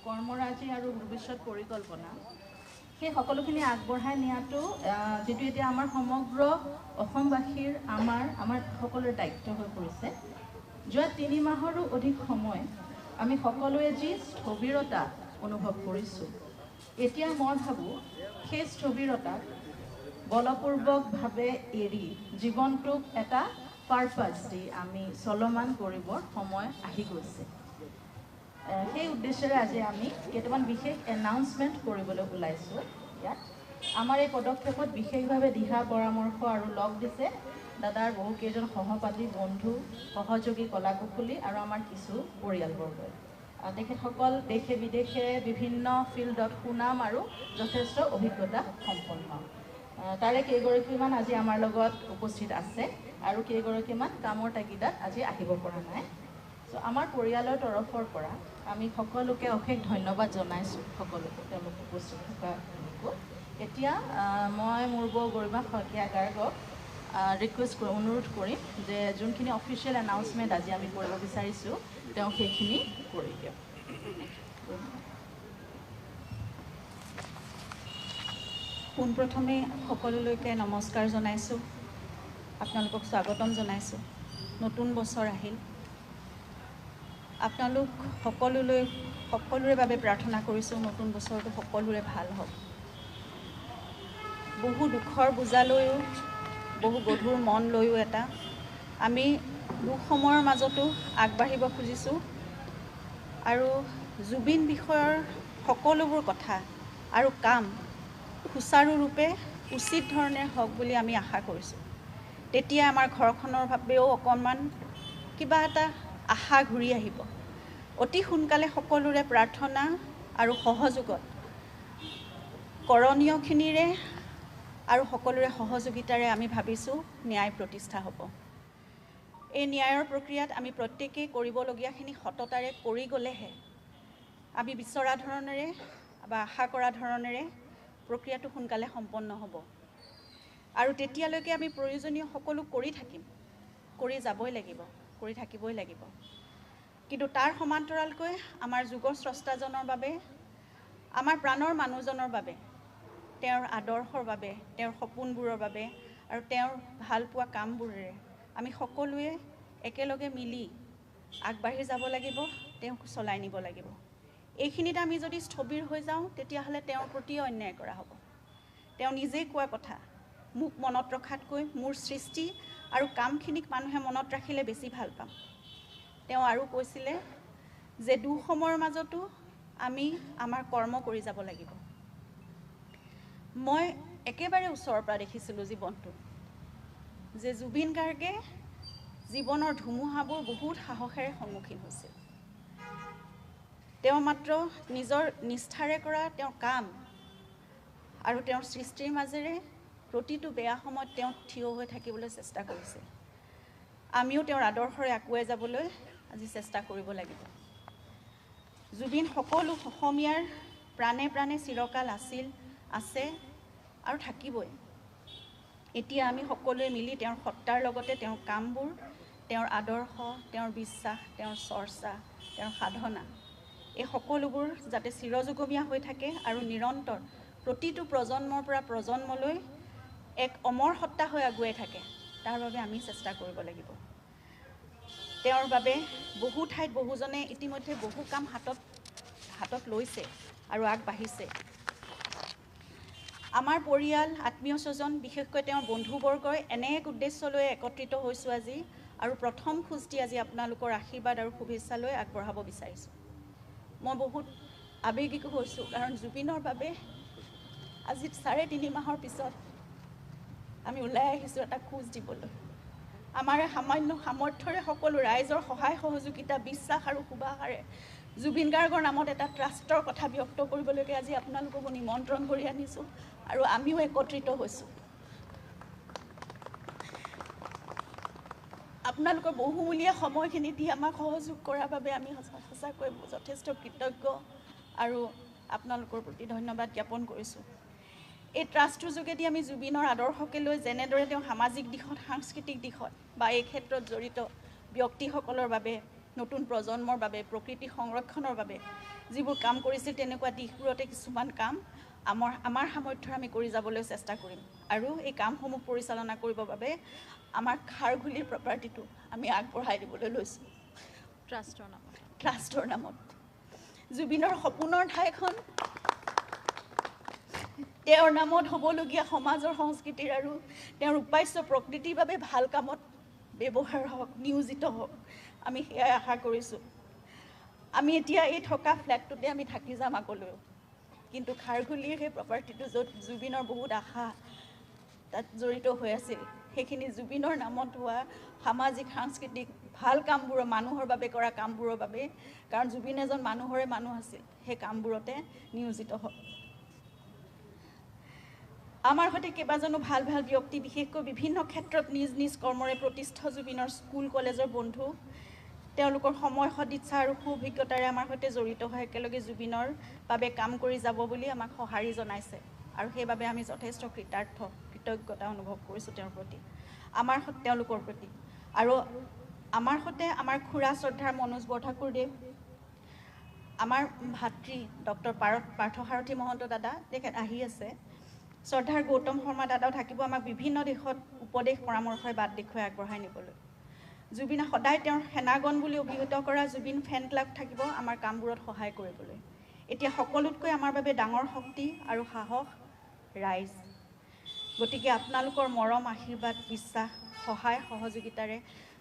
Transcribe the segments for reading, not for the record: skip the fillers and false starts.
কৰ্মৰাজি আৰু ভৱিষ্যত পৰিকল্পনা সেই সকলোখিনি আগবঢ়াই নিয়াটো যেটো এতিয়া আমাৰ সমগ্ৰ অসমবাসীৰ আমাৰ সকলোৰে দায়িত্ব হৈ পৰিছে। যোৱা 3 মাহৰো অধিক সময় আমি সকলোৱে যি স্থবিৰতা অনুভৱ কৰিছোঁ, এতিয়া মই ভাবোঁ সেই স্থবিৰতাক বলপূৰ্বকভাৱে এৰি জীৱনটোক এটা পাৰপাছ দি আমি চলমান কৰিবৰ সময় আহি গৈছে। সেই উদ্দেশ্যেৰে আজি আমি কেইটামান বিশেষ এনাউন্সমেণ্ট কৰিবলৈ ওলাইছোঁ। ইয়াত আমাৰ এই পদক্ষেপত বিশেষভাৱে দিহা পৰামৰ্শ আৰু লগ দিছে দাদাৰ বহুকেইজন সহপাঠী, বন্ধু, সহযোগী, কলাকুশলী আৰু আমাৰ কিছু পৰিয়ালবৰ্গই। তেখেতসকল দেশে বিদেশে বিভিন্ন ফিল্ডত সুনাম আৰু যথেষ্ট অভিজ্ঞতা সম্পন্ন। তাৰে কেইগৰাকীমান আজি আমাৰ লগত উপস্থিত আছে আৰু কেইগৰাকীমান কামৰ তাগিদাত আজি আহিব পৰা নাই। আমাৰ পৰিয়ালৰ তৰফৰ পৰা আমি সকলোকে অশেষ ধন্যবাদ জনাইছোঁ, সকলোকে তেওঁলোক উপস্থিত থকালোকো। এতিয়া মই মোৰ বৌ গৰিমা শইকীয়া গাৰ্গক ৰিকুৱেষ্ট অনুৰোধ কৰিম যে যোনখিনি অফিচিয়েল এনাউন্সমেণ্ট আজি আমি কৰিব বিচাৰিছোঁ তেওঁ সেইখিনি কৰি দিয়ক। পোনপ্ৰথমে সকলোলৈকে নমস্কাৰ জনাইছোঁ, আপোনালোকক স্বাগতম জনাইছোঁ। নতুন বছৰ আহিল, আপোনালোক সকলোৰে বাবে প্ৰাৰ্থনা কৰিছোঁ নতুন বছৰটো সকলোৰে ভাল হওক। বহু দুখৰ বোজা লৈও, বহু গধুৰ মন লৈও আমি দুখ সময়ৰ মাজতো আগবাঢ়িব খুজিছোঁ আৰু জুবিন বিষয়ৰ সকলোবোৰ কথা আৰু কাম সুচাৰুৰূপে উচিত ধৰণে হওক বুলি আমি আশা কৰিছোঁ। তেতিয়া আমাৰ ঘৰখনৰ বাবেও অকণমান কিবা এটা আশা ঘূৰি আহিব। অতি সোনকালে সকলোৰে প্ৰাৰ্থনা আৰু সহযোগত কৰণীয়খিনিৰে আৰু সকলোৰে সহযোগিতাৰে আমি ভাবিছোঁ ন্যায় প্ৰতিষ্ঠা হ'ব। এই ন্যায়ৰ প্ৰক্ৰিয়াত আমি প্ৰত্যেকেই কৰিবলগীয়াখিনি সততাৰে কৰি গ'লেহে আমি বিচৰা ধৰণেৰে বা আশা কৰা ধৰণেৰে প্ৰক্ৰিয়াটো সোনকালে সম্পন্ন হ'ব। আৰু তেতিয়ালৈকে আমি প্ৰয়োজনীয় সকলো কৰি থাকিম, কৰি যাবই লাগিব, কৰি থাকিবই লাগিব। কিন্তু তাৰ সমান্তৰালকৈ আমাৰ যুগস্ৰষ্টাজনৰ বাবে, আমাৰ প্ৰাণৰ মানুহজনৰ বাবে, তেওঁৰ আদৰ্শৰ বাবে, তেওঁৰ সপোনবোৰৰ বাবে আৰু তেওঁৰ ভাল পোৱা কামবোৰেৰে আমি সকলোৱে একেলগে মিলি আগবাঢ়ি যাব লাগিব, তেওঁক চলাই নিব লাগিব। এইখিনিত আমি যদি স্থবিৰ হৈ যাওঁ তেতিয়াহ'লে তেওঁৰ প্ৰতি অন্যায় কৰা হ'ব। তেওঁ নিজেই কোৱা কথা, মোক মনত ৰখাতকৈ মোৰ সৃষ্টি আৰু কামখিনিক মানুহে মনত ৰাখিলে বেছি ভাল পাম। তেওঁ আৰু কৈছিলে যে দুঃসময়ৰ মাজতো আমি আমাৰ কৰ্ম কৰি যাব লাগিব। মই একেবাৰে ওচৰৰ পৰা দেখিছিলোঁ জীৱনটো যে জুবিন গাৰ্গে জীৱনৰ ধুমুহাবোৰ বহুত সাহসেৰে সন্মুখীন হৈছিল। তেওঁ মাত্ৰ নিজৰ নিষ্ঠাৰে কৰা তেওঁৰ কাম আৰু তেওঁৰ সৃষ্টিৰ মাজেৰে প্ৰতিটো বেয়া সময়ত তেওঁ থিয় হৈ থাকিবলৈ চেষ্টা কৰিছে। আমিও তেওঁৰ আদৰ্শৰে আগুৱাই যাবলৈ আজি চেষ্টা কৰিব লাগিব। জুবিন সকলো অসমীয়াৰ প্ৰাণে প্ৰাণে চিৰকাল আছিল, আছে আৰু থাকিবই। এতিয়া আমি সকলোৱে মিলি তেওঁৰ সত্তাৰ লগতে তেওঁৰ কামবোৰ, তেওঁৰ আদৰ্শ, তেওঁৰ বিশ্বাস, তেওঁৰ চৰ্চা, তেওঁৰ সাধনা, এই সকলোবোৰ যাতে চিৰযুগমীয়া হৈ থাকে আৰু নিৰন্তৰ প্ৰতিটো প্ৰজন্মৰ পৰা প্ৰজন্মলৈ এক অমৰ সত্তা হৈ আগুৱাই থাকে, তাৰ বাবে আমি চেষ্টা কৰিব লাগিব। তেওঁৰ বাবে বহু ঠাইত বহুজনে ইতিমধ্যে বহু কাম হাতত লৈছে আৰু আগবাঢ়িছে। আমাৰ পৰিয়াল, আত্মীয় স্বজন, বিশেষকৈ তেওঁৰ বন্ধুবৰ্গই এনে এক উদ্দেশ্য লৈ একত্ৰিত হৈছোঁ আজি আৰু প্ৰথম খোজ দি আজি আপোনালোকৰ আশীৰ্বাদ আৰু শুভেচ্ছা লৈ আগবঢ়াব বিচাৰিছোঁ। মই বহুত আৱেগিক হৈছোঁ, কাৰণ জুবিনৰ বাবে আজি 3.5 মাহৰ পিছত আমি ওলাই আহিছোঁ এটা খোজ দিবলৈ। আমাৰ সামান্য সামৰ্থ্যৰে সকলো ৰাইজৰ সহায় সহযোগিতা, বিশ্বাস আৰু সুবাসেৰে জুবিন গাৰ্গৰ নামত এটা ট্ৰাষ্টৰ কথা ব্যক্ত কৰিবলৈকে আজি আপোনালোকক নিমন্ত্ৰণ কৰি আনিছোঁ আৰু আমিও একত্ৰিত হৈছোঁ। আপোনালোকৰ বহুমূলীয়া সময়খিনি দি আমাক সহযোগ কৰাৰ বাবে আমি সঁচাকৈ যথেষ্ট কৃতজ্ঞ আৰু আপোনালোকৰ প্ৰতি ধন্যবাদ জ্ঞাপন কৰিছোঁ। এই ট্ৰাষ্টটোৰ যোগেদি আমি জুবিনৰ আদৰ্শকে লৈ যেনেদৰে তেওঁ সামাজিক দিশত, সাংস্কৃতিক দিশত বা এই ক্ষেত্ৰত জড়িত ব্যক্তিসকলৰ বাবে, নতুন প্ৰজন্মৰ বাবে, প্ৰকৃতি সংৰক্ষণৰ বাবে যিবোৰ কাম কৰিছিল তেনেকুৱা দিশবোৰতে কিছুমান কাম আমাৰ সামৰ্থ্যৰ আমি কৰি যাবলৈ চেষ্টা কৰিম আৰু এই কামসমূহ পৰিচালনা কৰিবৰ বাবে আমাৰ খাৰঘুলিৰ প্ৰপাৰ্টিটো আমি আগবঢ়াই দিবলৈ লৈছোঁ ট্ৰাষ্টৰ নামত জুবিনৰ সপোনৰ ঠাইখন তেওঁৰ নামত হ'বলগীয়া সমাজৰ সংস্কৃতিৰ আৰু তেওঁৰ উপাস্য প্ৰকৃতিৰ বাবে ভাল কামত ব্যৱহাৰ হওক নিয়োজিত হওক আমি সেয়াই আশা কৰিছোঁ আমি এতিয়া এই থকা ফ্লেটটোতে আমি থাকি যাম আগলৈও কিন্তু খাৰঘুলিৰ সেই প্ৰপাৰ্টিটো য'ত জুবিনৰ বহুত আশা তাত জড়িত হৈ আছিল সেইখিনি জুবিনৰ নামত হোৱা সামাজিক সাংস্কৃতিক ভাল কামবোৰৰ মানুহৰ বাবে কৰা কামবোৰৰ বাবে কাৰণ জুবিন এজন মানুহৰে মানুহ আছিল সেই কামবোৰতে নিয়োজিত হওক আমাৰ সৈতে কেইবাজনো ভাল ভাল ব্যক্তি বিশেষকৈ বিভিন্ন ক্ষেত্ৰত নিজ নিজ কৰ্মৰে প্ৰতিষ্ঠিত জুবিনৰ স্কুল কলেজৰ বন্ধু তেওঁলোকৰ সময় সদিচ্ছা আৰু সুঅভিজ্ঞতাৰে আমাৰ সৈতে জড়িত হৈ একেলগে জুবিনৰ বাবে কাম কৰি যাব বুলি আমাক সঁহাৰি জনাইছে আৰু সেইবাবে আমি যথেষ্ট কৃতজ্ঞতা অনুভৱ কৰিছোঁ তেওঁৰ প্ৰতি তেওঁলোকৰ প্ৰতি আৰু আমাৰ সৈতে আমাৰ খুৰা শ্ৰদ্ধাৰ মনোজ বৰঠাকুৰদেৱ আমাৰ ভাতৃ ডক্টৰ পাৰ্থসাৰথী মহন্ত দাদা তেখেত আহি আছে শ্ৰদ্ধাৰ গৌতম শৰ্মা দাদাও থাকিব আমাক বিভিন্ন দিশত উপদেশ পৰামৰ্শই বাট দেখুৱাই আগবঢ়াই নিবলৈ জুবিনে সদায় তেওঁৰ সেনাগন বুলি অভিহিত কৰা জুবিন ফেন ক্লাব থাকিব আমাৰ কামবোৰত সহায় কৰিবলৈ এতিয়া সকলোতকৈ আমাৰ বাবে ডাঙৰ শক্তি আৰু সাহস ৰাইজ গতিকে আপোনালোকৰ মৰম আশীৰ্বাদ বিশ্বাস সহায় সহযোগিতাৰে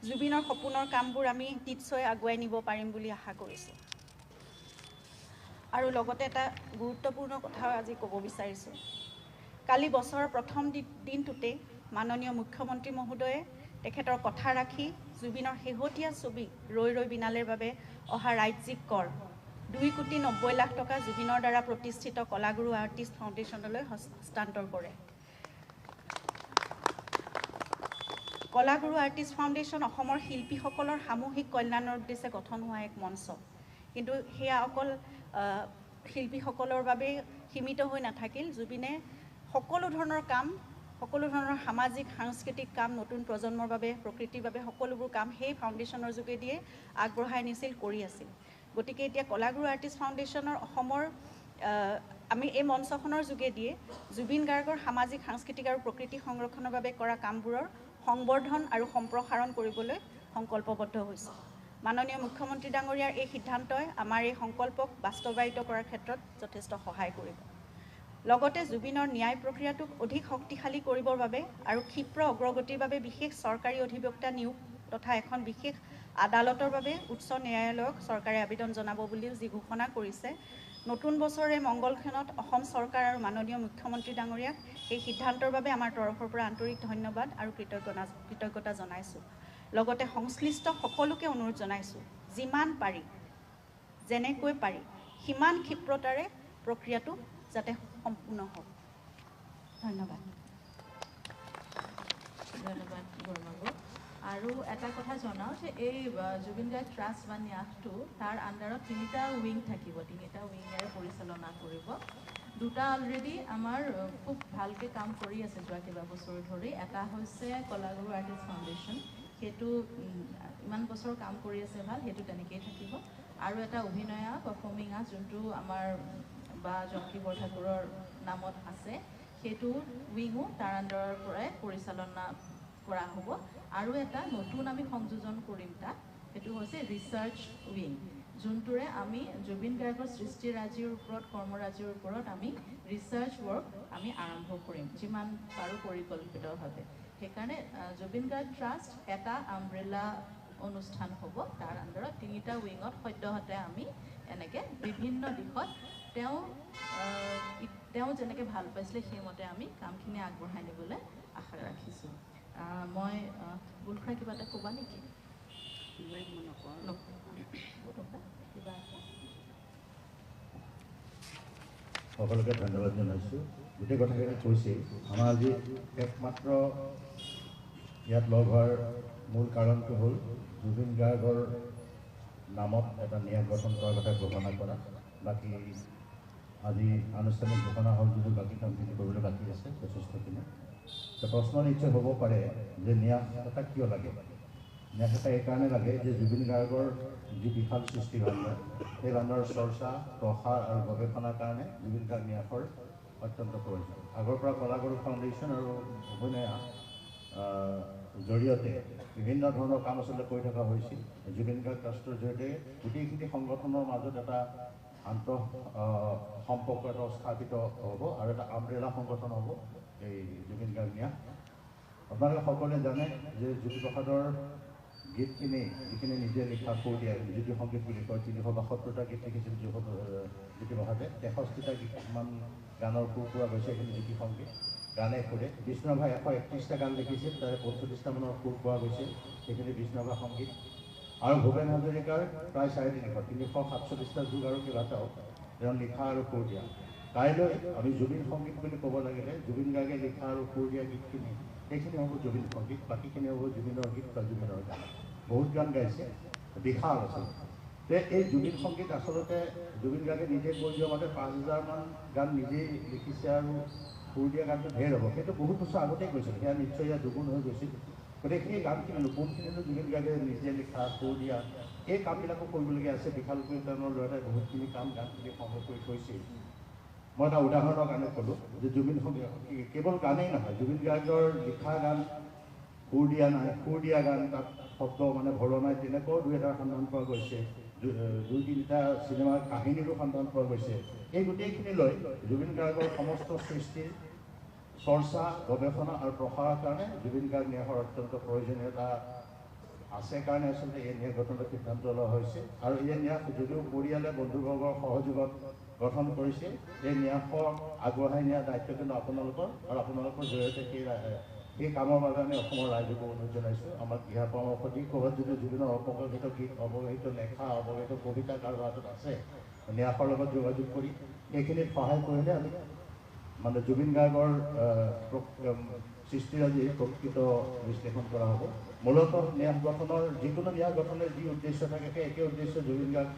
জুবিনৰ সপোনৰ কামবোৰ আমি নিশ্চয় আগুৱাই নিব পাৰিম বুলি আশা কৰিছোঁ আৰু লগতে এটা গুৰুত্বপূৰ্ণ কথাও আজি ক'ব বিচাৰিছোঁ কালি বছৰৰ প্ৰথম দিনটোতে মাননীয় মুখ্যমন্ত্ৰী মহোদয়ে তেখেতৰ কথা ৰাখি জুবিনৰ শেহতীয়া ছবি ৰৈ ৰৈ বিনালেৰ বাবে অহা ৰাজ্যিক কৰ 2,90,00,000 টকা জুবিনৰ দ্বাৰা প্ৰতিষ্ঠিত কলাগুৰু আৰ্টিষ্ট ফাউণ্ডেশ্যনলৈ হস্তান্তৰ কৰে কলাগুৰু আৰ্টিষ্ট ফাউণ্ডেশ্যন অসমৰ শিল্পীসকলৰ সামূহিক কল্যাণৰ উদ্দেশ্যে গঠন হোৱা এক মঞ্চ কিন্তু সেয়া অকল শিল্পীসকলৰ বাবে সীমিত হৈ নাথাকিল জুবিনে সকলো ধৰণৰ কাম সকলো ধৰণৰ সামাজিক সাংস্কৃতিক কাম নতুন প্ৰজন্মৰ বাবে প্ৰকৃতিৰ বাবে সকলোবোৰ কাম সেই ফাউণ্ডেশ্যনৰ যোগেদিয়ে আগবঢ়াই নিছিল কৰি আছিল গতিকে এতিয়া কলাগুৰু আৰ্টিষ্ট ফাউণ্ডেশ্যনৰ অসমৰ আমি এই মঞ্চখনৰ যোগেদিয়ে জুবিন গাৰ্গৰ সামাজিক সাংস্কৃতিক আৰু প্ৰকৃতি সংৰক্ষণৰ বাবে কৰা কামবোৰৰ সংবৰ্ধন আৰু সম্প্ৰসাৰণ কৰিবলৈ সংকল্পবদ্ধ হৈছে মাননীয় মুখ্যমন্ত্ৰী ডাঙৰীয়াৰ এই সিদ্ধান্তই আমাৰ এই সংকল্পক বাস্তৱায়িত কৰাৰ ক্ষেত্ৰত যথেষ্ট সহায় কৰিব লগতে জুবিনৰ ন্যায় প্ৰক্ৰিয়াটোক অধিক শক্তিশালী কৰিবৰ বাবে আৰু ক্ষীপ্ৰ অগ্ৰগতিৰ বাবে বিশেষ চৰকাৰী অধিবক্তা নিয়োগ তথা এখন বিশেষ আদালতৰ বাবে উচ্চ ন্যায়ালয়ক চৰকাৰে আবেদন জনাব বুলিও যি ঘোষণা কৰিছে নতুন বছৰে মংগলক্ষণত অসম চৰকাৰ আৰু মাননীয় মুখ্যমন্ত্ৰী ডাঙৰীয়াক এই সিদ্ধান্তৰ বাবে আমাৰ তৰফৰ পৰা আন্তৰিক ধন্যবাদ আৰু কৃতজ্ঞতা জনাইছোঁ লগতে সংশ্লিষ্ট সকলোকে অনুৰোধ জনাইছোঁ যিমান পাৰি যেনেকৈ পাৰি সিমান ক্ষীপ্ৰতাৰে প্ৰক্ৰিয়াটো যাতে সম্পূৰ্ণ হওক ধন্যবাদ বৰ্মাবু আৰু এটা কথা জনাওঁ যে এই জুবিন গাৰ্গ ট্ৰাষ্ট বা ন্যাসটো তাৰ আণ্ডাৰত 3টা উইং থাকিব 3টা উইঙেৰে পৰিচালনা কৰিব 2টা অলৰেডি আমাৰ খুব ভালকৈ কাম কৰি আছে যোৱা কেইবা বছৰ ধৰি এটা হৈছে কলাগুৰু আৰ্টিষ্ট ফাউণ্ডেশ্যন সেইটো ইমান বছৰ কাম কৰি আছে ভাল সেইটো তেনেকৈয়ে থাকিব আৰু এটা অভিনয়া পাৰফৰ্মিং আৰ্ট যোনটো আমাৰ বা জংকী বৰঠাকুৰৰ নামত আছে সেইটো উইঙো তাৰ আণ্ডাৰৰ পৰাই পৰিচালনা কৰা হ'ব আৰু এটা নতুন আমি সংযোজন কৰিম তাত সেইটো হৈছে ৰিচাৰ্চ উইং যোনটোৰে আমি জুবিন গাৰ্গৰ সৃষ্টিৰাজিৰ ওপৰত কৰ্মৰাজিৰ ওপৰত আমি ৰিচাৰ্চ ৱৰ্ক আমি আৰম্ভ কৰিম যিমান পাৰোঁ পৰিকল্পিতভাৱে সেইকাৰণে জুবিন গাৰ্গ ট্ৰাষ্ট এটা আমব্ৰেলা অনুষ্ঠান হ'ব তাৰ আণ্ডাৰত 3টা উইঙত সদ্যহতে আমি এনেকৈ বিভিন্ন দিশত তেওঁ যেনেকৈ ভাল পাইছিলে সেইমতে আমি কামখিনি আগবঢ়াই নিবলৈ আশা ৰাখিছোঁ মই বুলখুৰাই কিবা এটা ক'বা নেকি সকলোকে ধন্যবাদ জনাইছোঁ গোটেই কথাখিনি কৈছেই আমাৰ আজি একমাত্ৰ ইয়াত লগ হোৱাৰ মূল কাৰণটো হ'ল জুবিন গাৰ্গৰ নামত এটা ন্যাস গঠন কৰাৰ কথা ঘোষণা কৰা বাকী আজি আনুষ্ঠানিক ঘোষণা হ'ল যদিও বাকী কামখিনি কৰিবলৈ বাকী আছে যথেষ্টখিনি প্ৰশ্ন নিশ্চয় হ'ব পাৰে যে ন্যাস এটা কিয় লাগে ন্যাস এটা এইকাৰণে লাগে যে জুবিন গাৰ্গৰ যি বিশাল সৃষ্টি ভাণ্ডাৰ সেই ভাণ্ডাৰৰ চৰ্চা প্ৰসাৰ আৰু গৱেষণাৰ কাৰণে জুবিন গাৰ্গ ন্যাসৰ অত্যন্ত প্ৰয়োজন। আগৰ পৰা কলাগুৰু ফাউণ্ডেশ্যন আৰু অভিনয়া জৰিয়তে বিভিন্ন ধৰণৰ কাম আচলতে কৰি থকা হৈছিল। জুবিন গাৰ্গ ট্ৰাষ্টৰ জৰিয়তে গোটেইখিনি সংগঠনৰ মাজত এটা আন্তঃ সম্পৰ্ক এটা স্থাপিত হ'ব আৰু এটা আমব্ৰেলা সংগঠন হ'ব এই জুবিন গাৰ্গ ন্যাস। আপোনালোকে সকলোৱে জানে যে জ্যোতিপ্ৰসাদৰ গীতখিনি যিখিনি নিজে লিখা সুৰ দিয়া জ্যোতি সংগীত বুলি কয় 372টা গীত লিখিছিল জ্যোতিপ্ৰসাদে। 63টা গীতমান গানৰ সুৰ পোৱা গৈছে সেইখিনি জ্যোতি সংগীত গানে সুৰে। বিষ্ণুৰাভাই 131টা গান লিখিছিল, তাৰে 45টা মানৰ সুৰ পোৱা গৈছিল সেইখিনি বিষ্ণুৰাভা সংগীত। আৰু ভূপেন হাজৰিকাৰ প্ৰায় 347টা যুগ আৰু কেইবাটাও তেওঁ লিখা আৰু সুৰ দিয়া। কাইলৈ আমি জুবিন সংগীত বুলি ক'ব লাগিলে জুবিন গাৰ্গে লিখা আৰু সুৰ দিয়া গীতখিনি সেইখিনি হ'ব জুবিন সংগীত, বাকীখিনি হ'ব জুবিনৰ গীত বা জুবিনৰ গান। বহুত গান গাইছে, বিশাল আচলতে। এই জুবিন সংগীত আচলতে জুবিন গাৰ্গে নিজে কৈ যোৱা মতে 5000মান গান নিজেই লিখিছে আৰু সুৰ দিয়া গানটো ঢেৰ হ'ব। সেইটো বহুত বছৰ আগতেই কৈছিল, সেয়া নিশ্চয় ইয়াত দুগুণ হৈ গৈছিল। গতিকে সেই গানখিনিনো কোনখিনিনো জুবিন গাৰ্গে নিজে লিখা সুৰ দিয়া এই কামবিলাকো কৰিবলগীয়া আছে। বিশালকৈ তেওঁৰ ল'ৰাই বহুতখিনি গানখিনি সংগ্ৰহ কৰি থৈছিল। মই এটা উদাহৰণৰ কাৰণে ক'লোঁ যে জুবিন সংগীত কেৱল গানেই নহয়, জুবিন গাৰ্গৰ লিখা গান সুৰ দিয়া নাই, সুৰ দিয়া গান তাত শব্দ ভৰোৱা নাই, তেনেকুৱাও 2-এটাৰ সন্ধান পোৱা গৈছে। 2-3টা চিনেমাৰ কাহিনীৰো সন্ধান পোৱা গৈছে। এই গোটেইখিনি লৈ জুবিন গাৰ্গৰ সমস্ত সৃষ্টিৰ চৰ্চা গৱেষণা আৰু প্ৰসাৰৰ কাৰণে জুবিন গাৰ্গ ন্যাসৰ অত্যন্ত প্ৰয়োজনীয়তা আছে কাৰণে আচলতে এই ন্যাস গঠনৰ সিদ্ধান্ত লোৱা হৈছে। আৰু এই ন্যাস যদিও পৰিয়ালে বন্ধুবৰ্গৰ সহযোগত গঠন কৰিছে, এই ন্যাসক আগবঢ়াই নিয়াৰ দায়িত্ব কিন্তু আপোনালোকৰ, আৰু আপোনালোকৰ জৰিয়তে সেই কামৰ বাবে আমি অসমৰ ৰাইজকো অনুৰোধ জনাইছোঁ আমাক দিহা পৰামৰ্শ দি ক'ৰবাত যদি জুবিনৰ অপব্যৱহৃত গীত, অৱহেলিত লেখা, অৱহেলিত কবিতা কাৰোবাৰ হাতত আছে ন্যাসৰ লগত যোগাযোগ কৰি এইখিনিত সহায় কৰিলে আমি জুবিন গাৰ্গৰ সৃষ্টিৰাজি প্ৰকৃত বিশ্লেষণ কৰা হ'ব। মূলতঃ ন্যাস গঠনৰ যিকোনো ন্যাস গঠনৰ যি উদ্দেশ্য থাকে সেই একে উদ্দেশ্য জুবিন গাৰ্গ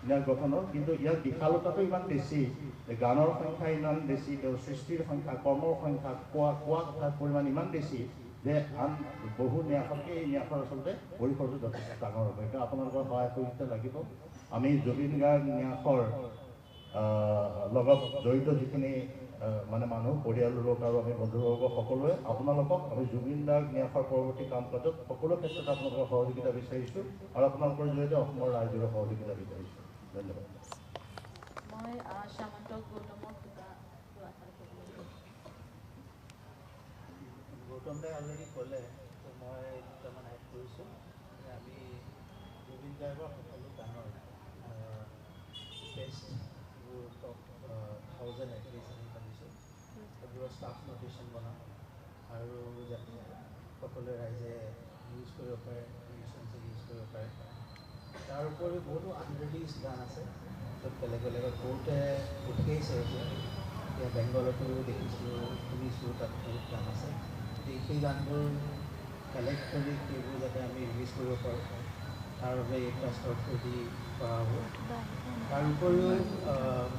ন্যাস গঠনৰ, কিন্তু ইয়াৰ বিশালতাটো ইমান বেছি, গানৰ সংখ্যা ইমান বেছি, তেওঁৰ সৃষ্টিৰ সংখ্যা, কৰ্মৰ সংখ্যা, কোৱা কথাৰ পৰিমাণ ইমান বেছি যে আন বহু ন্যাসতকৈ এই ন্যাসৰ আচলতে পৰিসৰটো যথেষ্ট ডাঙৰ হ'ব। এতিয়া আপোনালোকৰ সহায় সহযোগিতা লাগিব। আমি জুবিন গাৰ্গ ন্যাসৰ লগত জড়িত যিখিনি মানুহ, পৰিয়ালৰ লোক আৰু আমি বন্ধুবৰ্গ সকলোৱে আপোনালোকক আমি জুবিন গাৰ্গ ন্যাসৰ পৰৱৰ্তী কাম কাজত সকলো ক্ষেত্ৰত আপোনালোকৰ সহযোগিতা বিচাৰিছোঁ আৰু আপোনালোকৰ জৰিয়তে অসমৰ ৰাইজৰ সহযোগিতা বিচাৰিছোঁ। ধন্যবাদ। মই সামন্ত গৌতমৰ গৌতম দাই অলৰেডি ক'লে, মই দুটামান এড কৰিছোঁ যে আমি জুবিন গাৰ্গৰ সকলো গানৰ বেষ্ট যিবোৰ টপ 1000 এটলিষ্ট আমি ভাবিছোঁ সেইবোৰৰ ষ্টাফ ন'টেশ্যন বনাম আৰু যাতে সকলোৱে ৰাইজে ইউজ কৰিব পাৰে, মিউজিচিয়ানছে ইউজ কৰিব পাৰে। তাৰ উপৰিও বহুতো আনৰিলিজ গান আছে য'ত বেলেগ বেলেগত বহুতে উঠিছে। এতিয়া বেংগলতো দেখিছোঁ, শুনিছোঁ, তাত বহুত গান আছে। সেই গানবোৰ কালেক্ট কৰি সেইবোৰ যাতে আমি ৰিলিজ কৰিব পাৰোঁ তাৰ বাবে এই ট্ৰাষ্টৰ থ্ৰুদি কৰা হ'ব। তাৰ উপৰিও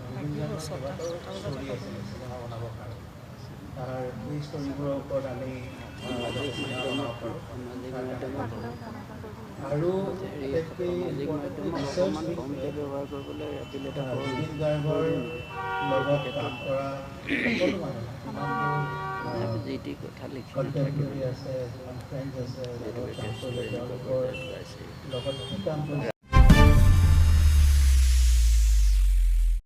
জুবিন গাৰ্গৰ কেইবাটাও ষ্টৰী আছিলে চিনেমা বনাবৰ কাৰণে, তাৰ সেই ষ্টৰীবোৰৰ ওপৰত আমি চিনেমা বনাব পাৰোঁ। আৰু আটাইতকৈ ৰিচাৰ্চ জুবিন গাৰ্গৰ লগত কাম কৰা সকলো মানুহ কণ্টেম্পৰেৰী আছে, ফ্ৰেণ্ডছ আছে, তেওঁলোকৰ লগত কি কাম কৰিছে